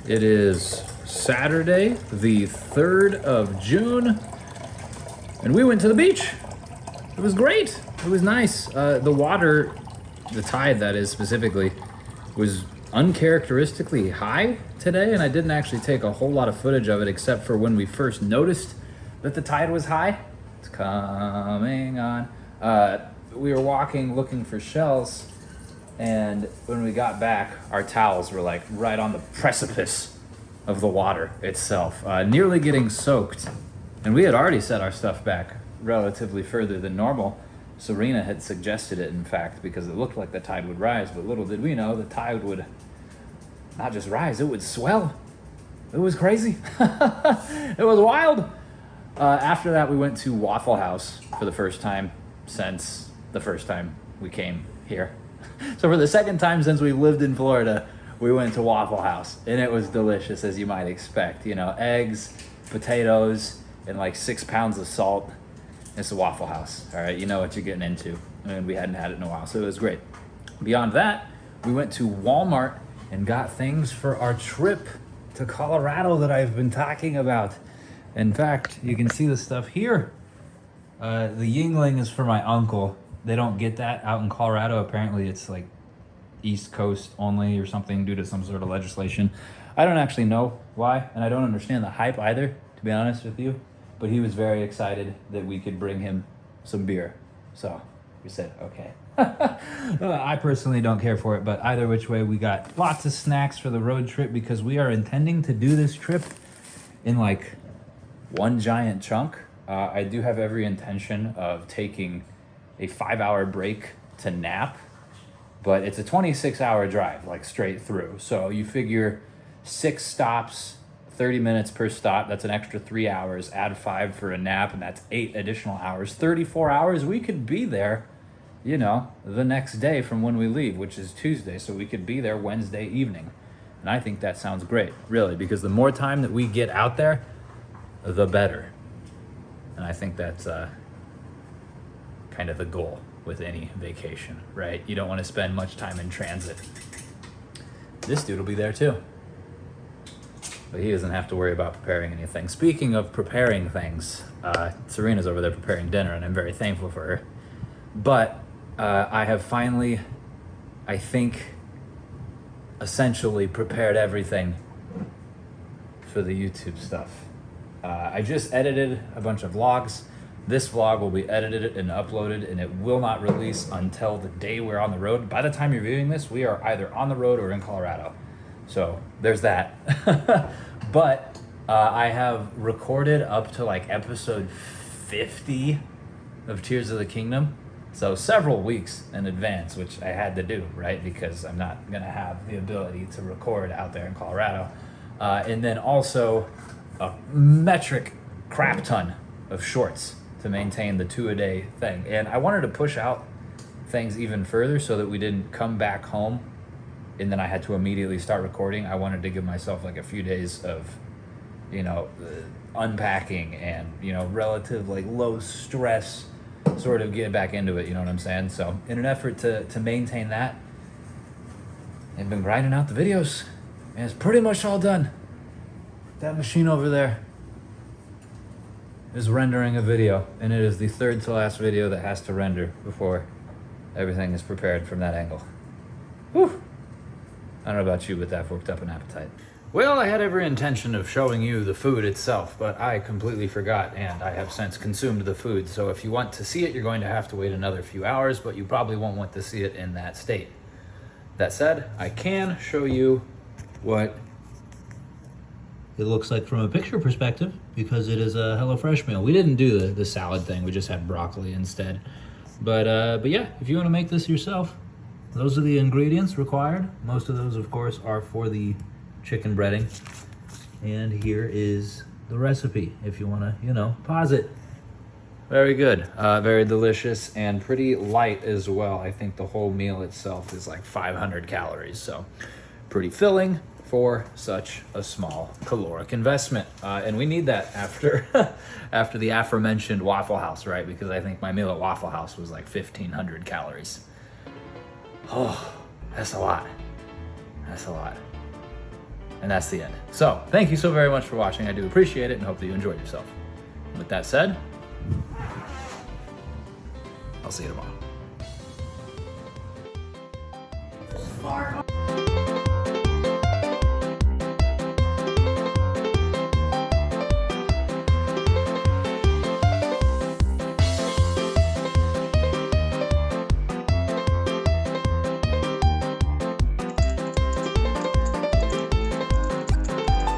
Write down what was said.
It is Saturday, the 3rd of June, and we went to the beach. It was great. It was nice. The water, the tide that is specifically, was uncharacteristically high today, and I didn't actually take a whole lot of footage of it except for when we first noticed that the tide was high. It's coming on. We were walking looking for shells, and when we got back, our towels were like right on the precipice of the water itself, nearly getting soaked. And we had already set our stuff back relatively further than normal. Serena had suggested it, in fact, because it looked like the tide would rise, but little did we know the tide would not just rise, it would swell. It was crazy. It was wild. After that, we went to Waffle House for the first time since the first time we came here. So for the second time since we lived in Florida, we went to Waffle House, and it was delicious, as you might expect. You know, eggs, potatoes, and like 6 pounds of salt. It's a Waffle House, all right? You know what you're getting into. And we hadn't had it in a while, so it was great. Beyond that, we went to Walmart and got things for our trip to Colorado that I've been talking about. In fact, you can see the stuff here. The Yingling is for my uncle. They don't get that out in Colorado. Apparently it's like East Coast only or something due to some sort of legislation. I don't actually know why, and I don't understand the hype either, to be honest with you. But he was very excited that we could bring him some beer. So we said, okay. I personally don't care for it, but either which way, we got lots of snacks for the road trip because we are intending to do this trip in like one giant chunk. I do have every intention of taking a 5-hour break to nap, but it's a 26-hour drive, like straight through. So you figure 6 stops, 30 minutes per stop, that's an extra 3 hours, add 5 for a nap, and that's 8 additional hours, 34 hours. We could be there, you know, the next day from when we leave, which is Tuesday, so we could be there Wednesday evening. And I think that sounds great, really, because the more time that we get out there, the better. And I think that's kind of the goal with any vacation, right? You don't want to spend much time in transit. This dude will be there too. But he doesn't have to worry about preparing anything. Speaking of preparing things, Serena's over there preparing dinner, and I'm very thankful for her. But I have finally, I think, essentially prepared everything for the YouTube stuff. I just edited a bunch of vlogs. This vlog will be edited and uploaded, and it will not release until the day we're on the road. By the time you're viewing this, we are either on the road or in Colorado. So there's that. But I have recorded up to like episode 50 of Tears of the Kingdom. So several weeks in advance, which I had to do, right? Because I'm not gonna have the ability to record out there in Colorado. And then also a metric crap ton of shorts to maintain the 2-a-day thing. And I wanted to push out things even further so that we didn't come back home and then I had to immediately start recording. I wanted to give myself like a few days of, you know, unpacking and, you know, relative like low stress, sort of get back into it, you know what I'm saying? So in an effort to maintain that, I've been grinding out the videos, and it's pretty much all done. That machine over there is rendering a video, and it is the 3rd to last video that has to render before everything is prepared from that angle. Whew. I don't know about you, but that worked up an appetite. Well, I had every intention of showing you the food itself, but I completely forgot, and I have since consumed the food. So if you want to see it, you're going to have to wait another few hours, but you probably won't want to see it in that state. That said, I can show you what it looks like from a picture perspective, because it is a HelloFresh meal. We didn't do the salad thing, we just had broccoli instead. But yeah, if you want to make this yourself, those are the ingredients required. Most of those, of course, are for the chicken breading. And here is the recipe, if you want to, you know, pause it. Very good, very delicious, and pretty light as well. I think the whole meal itself is like 500 calories, so pretty filling for such a small caloric investment. And we need that after after the aforementioned Waffle House, right? Because I think my meal at Waffle House was like 1,500 calories. Oh, that's a lot. That's a lot. And that's the end. So thank you so very much for watching. I do appreciate it and hope that you enjoyed yourself. With that said, I'll see you tomorrow.